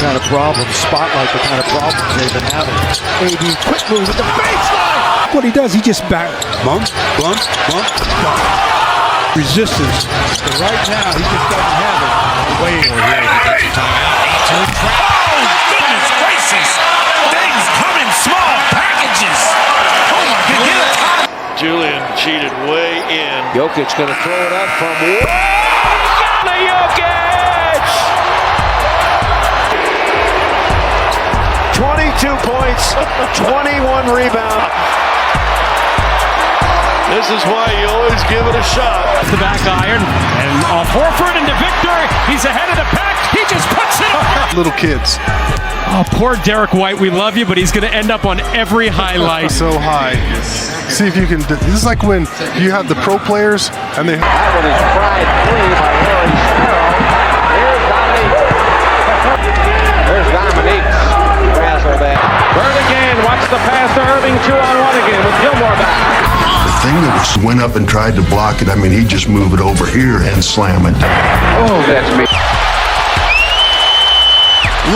Kind of problems, spotlight the kind of problems they've been having. AD, quick move at the baseline! What he does, he just back. Bump. Resistance. But right now, he just doesn't have it. Way over here. Oh, goodness gracious! Things come in small packages. Oh my goodness! Julian cheated way in. Jokic gonna throw it up from way. Jokic! 22 points, 21 rebounds. This is why you always give it a shot. The back iron and off Horford into Victor. He's ahead of the pack. He just puts it up. Little kids. Oh, poor Derek White. We love you, but he's going to end up on every highlight. So high. See if you can. This is like when you have the pro players and they. That one is fried free by Larry Sparrow. Here's Dominique. Razzle that. Bird again. Watch the pass to Irving. 2-on-1 again with Gilmore back. The thing that went up and tried to block it, I mean, he'd just move it over here and slam it. Oh, that's me.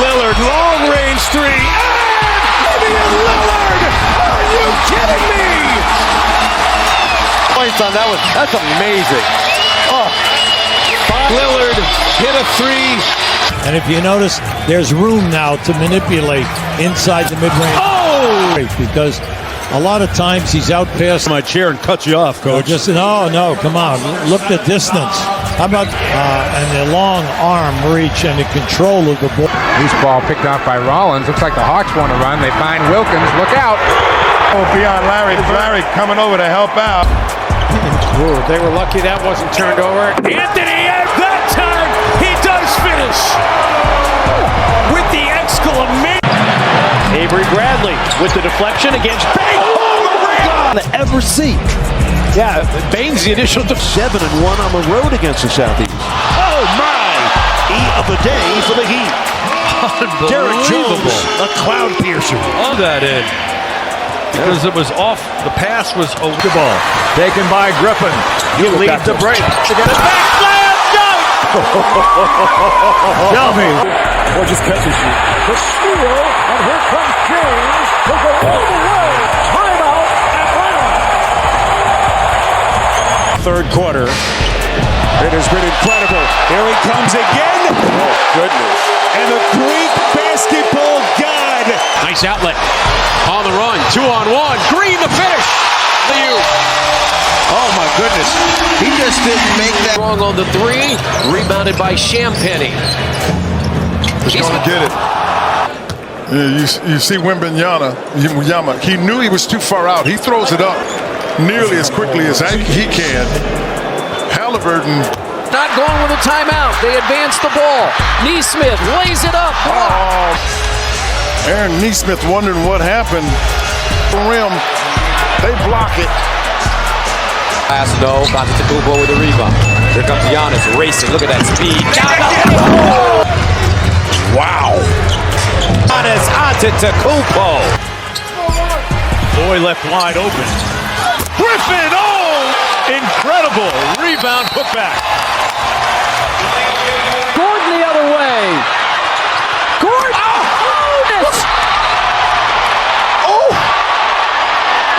Lillard, long range three. And Damian Lillard! Are you kidding me? Points on that one. That's amazing. Oh. Lillard hit a three. And if you notice, there's room now to manipulate inside the mid-range. Oh! Because a lot of times he's out past My chair and cut you off, coach. No, come on. Look at the distance. How about and the long arm reach and the control of the ball. Loose ball picked off by Rollins. Looks like the Hawks want to run. They find Wilkins. Look out. Oh, beyond Larry. Larry coming over to help out. Ooh, they were lucky that wasn't turned over. Anthony, at that time, he does finish with the exclamation. Avery Bradley with the deflection against Bain. Oh, the rim! Ever see? Yeah, Bain's the initial 7-1 on the road against the Southeast. Oh my! E of the day for the Heat. Derek Jones, a cloud piercer. On that end. Because it was off, the pass was over the ball. Taken by Griffin. He leads the break. To get it back. Slam dunk! Tell me. Or just catch and shoot. The steal, and here comes James to go all the way. Timeout, Atlanta. Third quarter. It has been incredible. Here he comes again. Oh, goodness. And the Greek basketball god. Nice outlet. On the run. 2-on-1. Green the finish. Oh my goodness. He just didn't make that. Wrong on the three. Rebounded by Champagny. He's going to get it. Yeah, you see Wembanyama. He knew he was too far out. He throws it up nearly as quickly as he can. Halliburton. Not going with a timeout. They advance the ball. Neesmith lays it up. Aaron Neesmith wondering what happened. The rim. They block it. Pass though. Antetokounmpo with the rebound. Here comes Giannis racing. Look at that speed. Wow. Giannis Antetokounmpo. Boy left wide open. Griffin, oh! Incredible rebound putback. Gordon the other way. Gordon! Oh!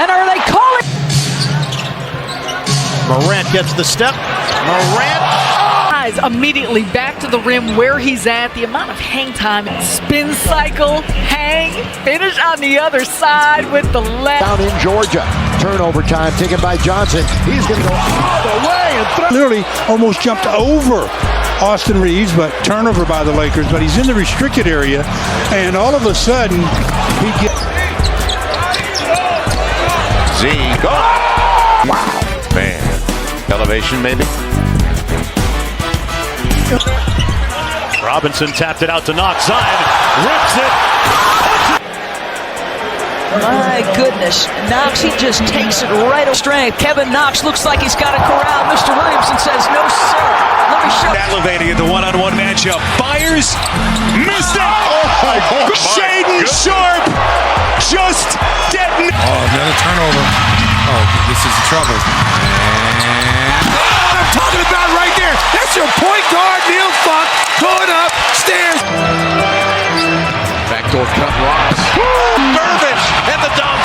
And are they calling? Morant gets the step. Morant. Immediately back to the rim where he's at. The amount of hang time, spin cycle, hang, finish on the other side with the left. Down in Georgia. Turnover time taken by Johnson. He's going to go all the way and Literally almost jumped over Austin Reeves, but turnover by the Lakers. But he's in the restricted area, and all of a sudden, he gets. Z. Go! Wow. Man. Elevation maybe. Robinson tapped it out to Knox. Zion rips it. My goodness. Knox, he just takes it right on strength. Kevin Knox looks like he's got a corral. Mr. Williamson says, no, sir. Let me show you. Elevating at the one-on-one matchup. Fires. Missed it. my God. Shaden Sharp just getting. Oh, another turnover. Oh, this is trouble. And what I'm talking about right there. That's your point guard, Neil Funk, going upstairs. cut Ross. Irving and the dunk.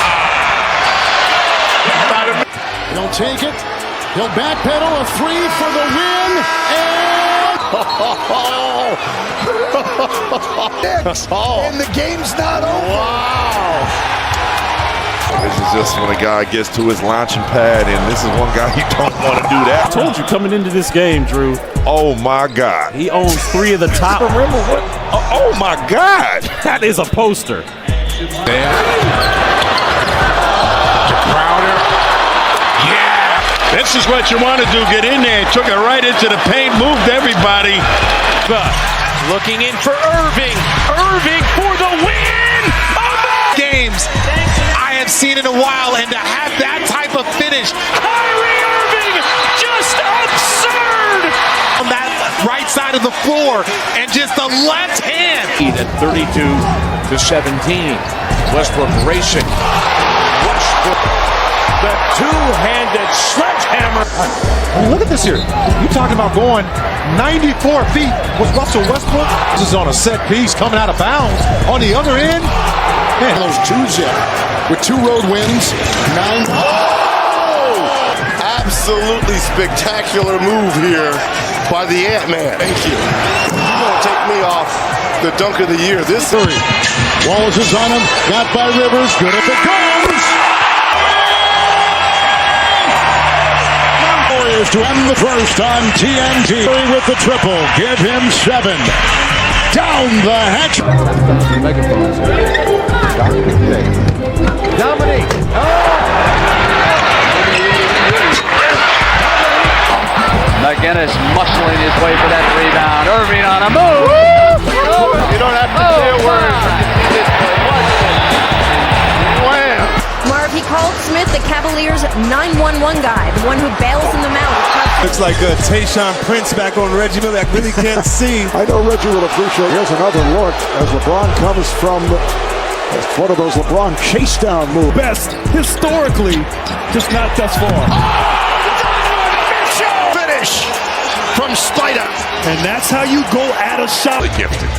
He'll take it. He'll backpedal a three for the win. And the game's not over. Wow. This is just when a guy gets to his launching pad, and this is one guy you don't want to do that. I told you coming into this game, Drew. Oh my God. He owns 3 of the top. Remember what? Oh my God. That is a poster. Crowder. Yeah. This is what you want to do. Get in there. Took it right into the paint. Moved everybody. Looking in for Irving. Irving for the win. Games I have seen in a while, and to have that type of finish. Kyrie Irving, just absurd. On that right side of the floor, and just the left hand. At 32-17. Westbrook racing. Westbrook, the two-handed sledgehammer. I mean, look at this here. You're talking about going 94 feet with Russell Westbrook. This is on a set piece coming out of bounds. On the other end, Man, those twos with 2 road wins. 9. Oh! Absolutely spectacular move here by the Ant-Man. Thank you. You're going to take me off the dunk of the year. This three. Wallace is on him. Got by Rivers. Good if it goes. Warriors to end the first on TNT with the triple. Give him 7. Down the hatch. Dominique. McGinnis muscling his way for that rebound. Irving on a move. You don't have to say a word. Wham! Marv, he called Smith the Cavaliers' 911 guy, the one who bails them out. Looks like Tayshaun Prince back on Reggie Miller. I really can't see. I know Reggie will appreciate. Here's another look as LeBron comes from one of those LeBron chase down moves. Best historically, just not thus far. Finish from Spider. And that's how you go at a shot. Gifted.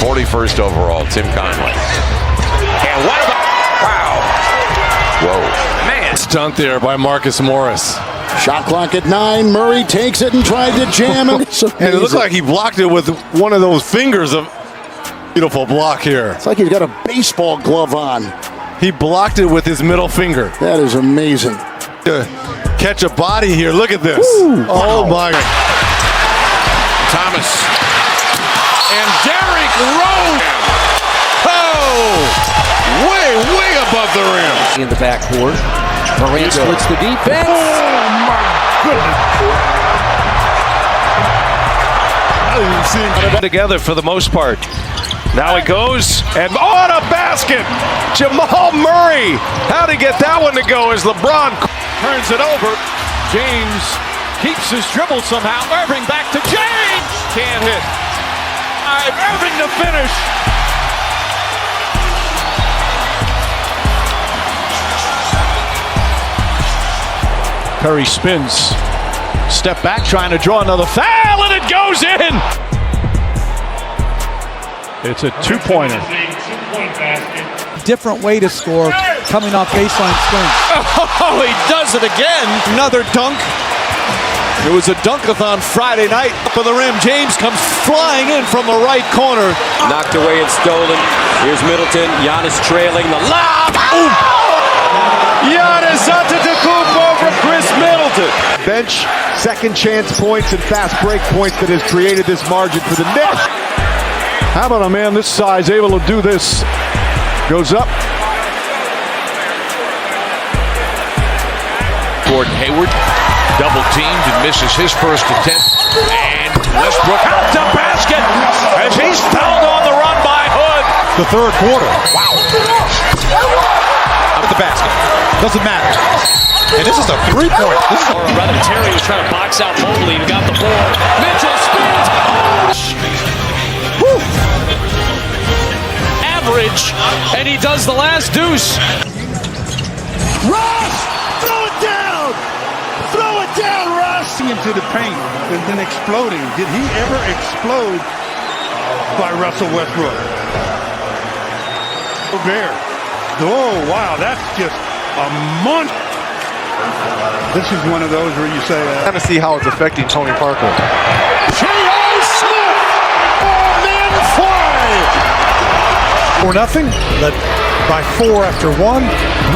41st overall, Tim Conley. And what about... Wow. Whoa. Man. Stunt there by Marcus Morris. Shot clock at 9. Murray takes it and tried to jam it. And it looked like he blocked it with one of those fingers of beautiful block here. It's like he's got a baseball glove on. He blocked it with his middle finger. That is amazing. Catch a body here. Look at this. Ooh, oh wow. my. Thomas. And Derrick Rose. Oh! Way above the rim. In the backcourt. Morant splits the defense. Oh my goodness. Together for the most part. Now he goes, and on a basket! Jamal Murray! How'd he get that one to go as LeBron turns it over? James keeps his dribble somehow. Irving back to James! Can't hit. Irving to finish. Curry spins. Step back, trying to draw another foul, and it goes in! It's a two-pointer. Different way to score, coming off baseline swing. Oh, he does it again. Another dunk. It was a dunk-a-thon Friday night. Up on the rim, James comes flying in from the right corner. Knocked away and stolen. Here's Middleton. Giannis trailing the lob. Giannis Antetokounmpo for Chris Middleton. bench, second chance points, and fast break points that has created this margin for the Knicks. How about a man this size able to do this? Goes up. Gordon Hayward, double teamed and misses his first attempt. And Westbrook out to basket as he's fouled on the run by Hood. The third quarter. Wow. Up at the basket. Doesn't matter. And this is a three-point. This is rather Terry was trying to box out Mobley and got the board. Mitchell spins. Oh! Average, and he does the last deuce. Russ! Throw it down! Throw it down, Russ! Into the paint and then exploding. Did he ever explode by Russell Westbrook? Bear. Oh, wow, that's just a monster. This is one of those where you say, Kind of see how it's affecting Tony Parker. J.O. Smith! Men fly! 4-0. Led by 4 after 1.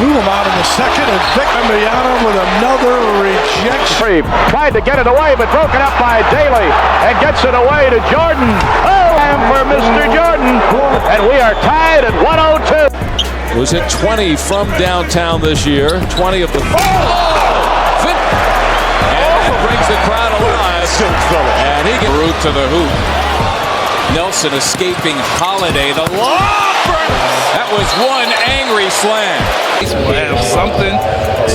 Move him out in the second, and Victor Miata with another rejection. Tried to get it away, but broken up by Daly, and gets it away to Jordan. Oh, and for Mr. Jordan, and we are tied at 102. Was hit 20 from downtown this year. 20 of the. And brings the crowd alive. And he gets route to the hoop. Nelson escaping Holiday. The lob. That was one angry slam. We'll have something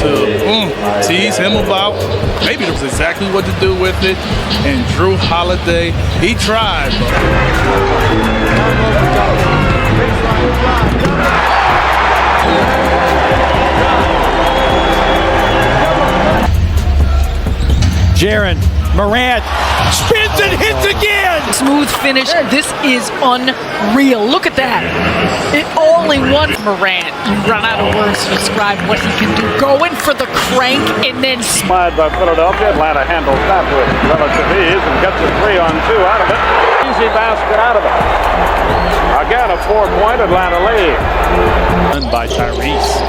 to tease him about. Maybe that's exactly what to do with it. And Drew Holiday, he tried. Jaren Morant spins and hits again. Smooth finish. This is unreal. Look at that. It only one Morant. You run out of words to describe what he can do. Going for the crank and then Slide by Philadelphia. Atlanta handles that with relative ease and gets a 3-on-2 out of it. Easy basket out of it. Again, a 4-point Atlanta lead. Done by Tyrese.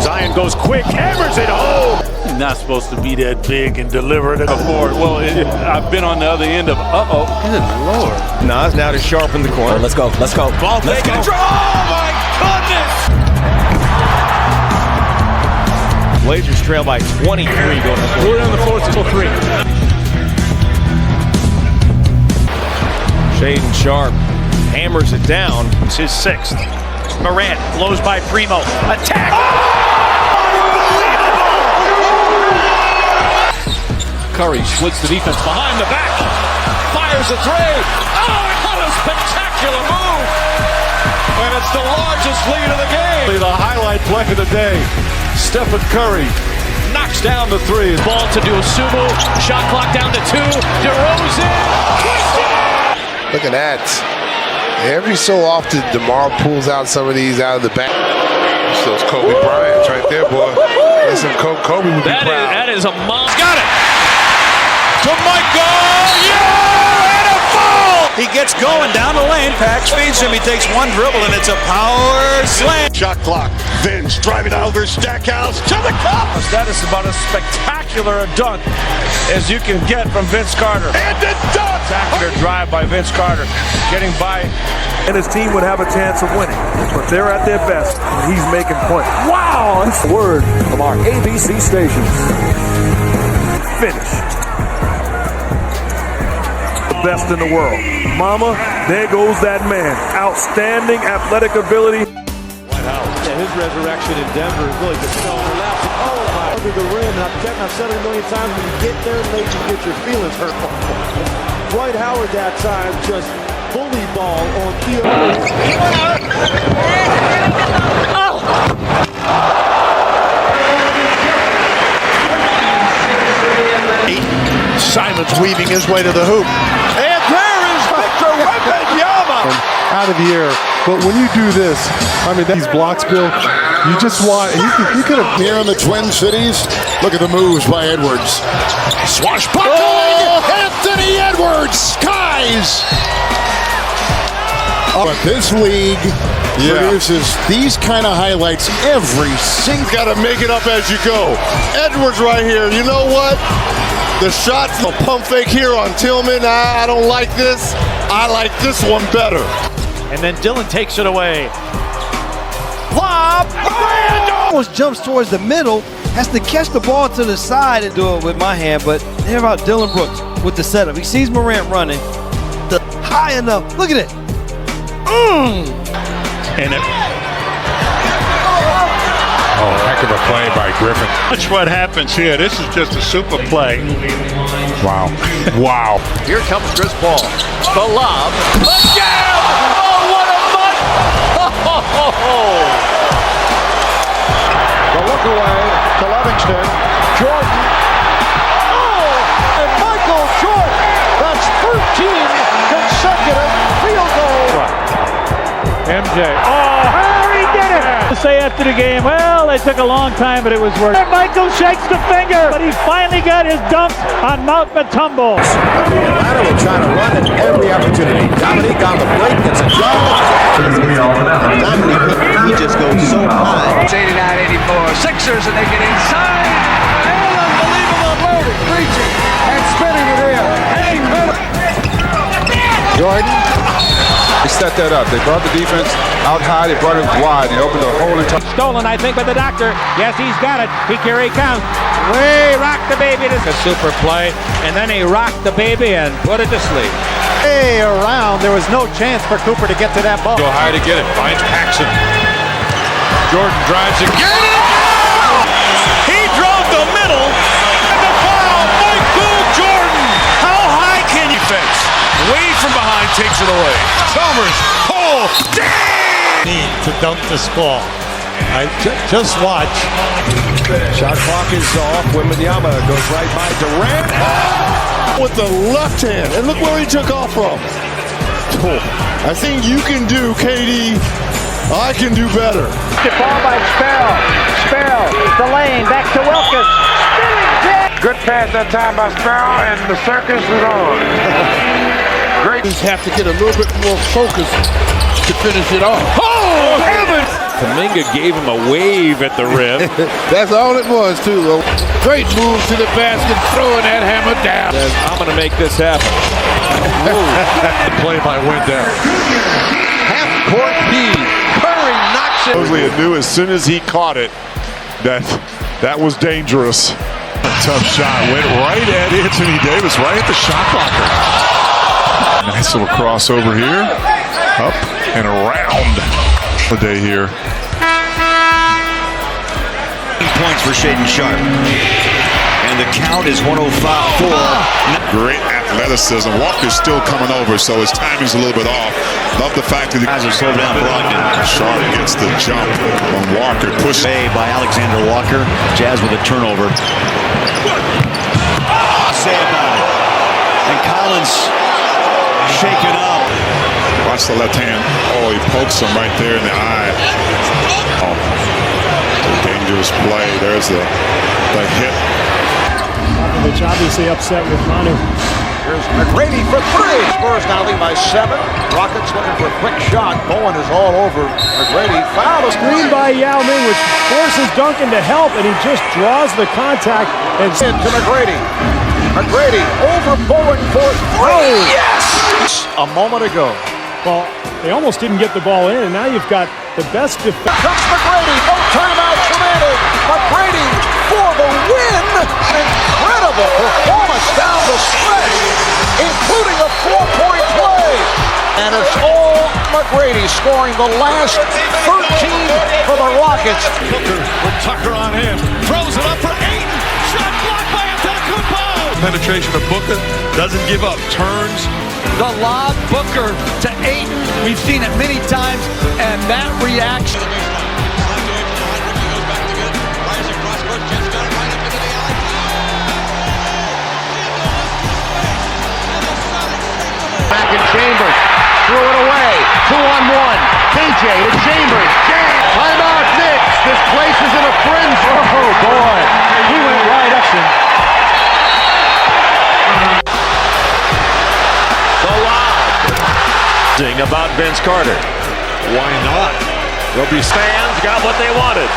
Zion goes quick, hammers it home. He's not supposed to be that big and deliver it before. Well, I've been on the other end of good Lord. Nas now to sharpen the corner. Let's go. Ball taken. Oh my goodness! Blazers trail by 23 going to We're on the fourth till 3. Shaden Sharp hammers it down. It's his 6th. Morant blows by Primo. Attack! Curry splits the defense behind the back. Fires a 3. Oh, what a spectacular move! And it's the largest lead of the game. The highlight play of the day. Stephen Curry Knocks down the 3. Ball to Dosunmu. Shot clock down to 2. DeRozan. Look at that. Every so often, DeMar pulls out some of these out of the back. So it's Kobe Bryant right there, boy. Listen, Kobe would be proud. That is a monster. Got it. To Michael. Yeah! And a foul. He gets going down the lane. Pax feeds him. He takes one dribble, and it's a power slam. Shot clock. Vince driving over Stackhouse to the cup. That is about as spectacular a dunk as you can get from Vince Carter. And the dunk. Spectacular drive by Vince Carter. Getting by. And his team would have a chance of winning. But they're at their best, and he's making points. Wow! That's the word from our ABC stations. Finished. Best in the world. Mama, there goes that man. Outstanding athletic ability. Yeah, his resurrection in Denver is really just showing her left. Oh my! Under the rim. I've said it a million times. When you get there, it makes you get your feelings hurt. Dwight Howard that time just bully ball on field. Simon's weaving his way to the hoop. And there is Victor Wembanyama. Out of the air. But when you do this, I mean, these blocks, Bill, you just want, he could have. Here in the Twin Cities, look at the moves by Edwards. Swashbuckling! Anthony Edwards! Skies! But this league produces these kind of highlights every single. Got to make it up as you go. Edwards right here. You know what? The shot, the pump fake here on Tillman. I don't like this. I like this one better. And then Dillon takes it away. Lob! Almost jumps towards the middle, has to catch the ball to the side and do it with my hand, but hear about Dillon Brooks with the setup. He sees Morant running, high enough. Look at it. And it. Oh, heck of a play by Griffin. That's what happens here. This is just a super play. Wow. Wow. Here comes Chris Paul. The lob. Again! Oh, what a butt! The look away to Livingston. Jordan. Oh! And Michael Jordan. That's 13 consecutive field goals. MJ. Oh, he did it! To say after the game, well, they took a long time, but it was worth it. Michael shakes the finger, but he finally got his dunk on Mount Matumbo. Atlanta will try to run at every opportunity. Dominique on the break gets a shot. Dominique, he just goes so high. It's 89-84. Sixers, and they get inside. And unbelievable loaded, reaching, and spinning it in. Jordan. They set that up. They brought the defense out high. They brought it wide. They opened the hole in top. Stolen, I think, by the doctor. Yes, he's got it. Here he comes. Way rocked the baby to a super play, and then he rocked the baby and put it to sleep. Way around. There was no chance for Cooper to get to that ball. Go high to get it. Finds Paxson. Jordan drives again. He drove the middle. And the foul. Michael Jordan. How high can you fence? Way from behind takes it away. Chalmers. Oh, dang! Need to dunk this ball. Just watch. Shot clock is off. Wembanyama goes right by Durant. With the left hand. And look where he took off from. I think you can do, KD. I can do better. Ball by Spell. Spell. The lane. Back to Wilkins. Good pass that time by Spell, and the circus is on. Great. Have to get a little bit more focus to finish it off. Oh, heavens! Kuminga gave him a wave at the rim. That's all it was, too. Great move to the basket, throwing that hammer down. I'm going to make this happen. The play by Wendell. Half-court feed. Curry knocks it. Mosley knew as soon as he caught it that was dangerous. A tough shot. Went right at Anthony Davis, right at the shot blocker. Nice little crossover here. Up and around the day here. Points for Shaedon Sharpe. And the count is 105-4. Great athleticism. Walker's still coming over, so his timing's a little bit off. Love the fact that the guys are slowed down Brogdon. Sharpe gets the jump on Walker. Push by Alexander Walker. Jazz with a turnover. Say about it. And Collins shaken up. Watch the left hand. Oh, he pokes him right there in the eye. Oh, dangerous play. There's the hit. Which obviously upset with Manu. Here's McGrady for three. Spurs now lead by 7. Rockets looking for a quick shot. Bowen is all over McGrady. Foul. Screen by Yao Ming, which forces Duncan to help, and he just draws the contact and into McGrady. McGrady over Bowen for 3. Yes! A moment ago. Well, they almost didn't get the ball in, and now you've got the best defense. Comes McGrady. No timeouts remaining. McGrady for the win. Incredible performance down the stretch, including a 4-point play. And it's all McGrady scoring the last 13 for the Rockets. Booker with Tucker on him. Throws it up for Ayton. Shot blocked by Antetokounmpo. Penetration of Booker. Doesn't give up. Turns. The lob, Booker to Ayton. We've seen it many times, and that reaction. Back in Chambers. Threw it away. 2-on-1. KJ to Chambers. Timeout Knicks. This place is in a frenzy. Oh, boy. He went right up to him. The lob. About Vince Carter. Why not? There'll be fans got what they wanted.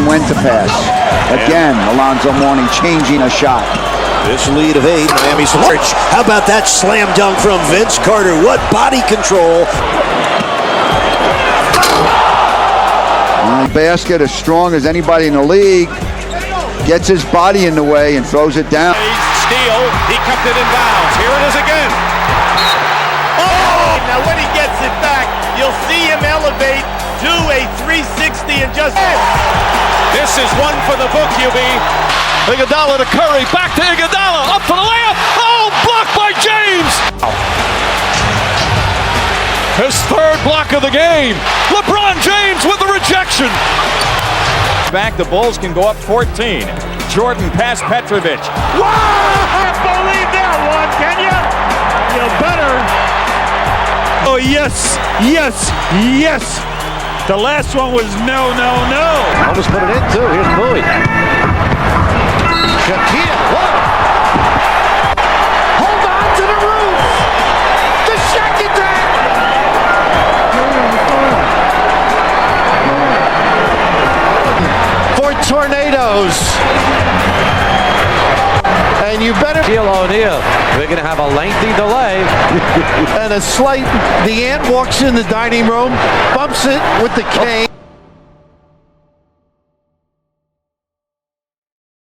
When to pass. Again, Alonzo Mourning changing a shot. This lead of 8, Miami's large. How about that slam dunk from Vince Carter? What body control. Basket as strong as anybody in the league. Gets his body in the way and throws it down. Steal. He kept it in bounds. Here it is again. Oh! Now when he gets it back, you'll see him elevate, do a 360 and just... This is one for the book, UB. Iguodala to Curry, back to Iguodala, up for the layup. Oh, blocked by James. His third block of the game. LeBron James with the rejection. Back, the Bulls can go up 14. Jordan past Petrovic. Wow! Believe that one, can you? You better. Oh, yes, yes, yes. The last one was no, no, no. Almost put it in, too. Here's Bowie. Shakir, what? Hold on to the roof. The Shaq attack. For tornadoes. And you better Shaquille O'Neal. We're going to have a lengthy delay. and a slight. The ant walks in the dining room, bumps it with the cane.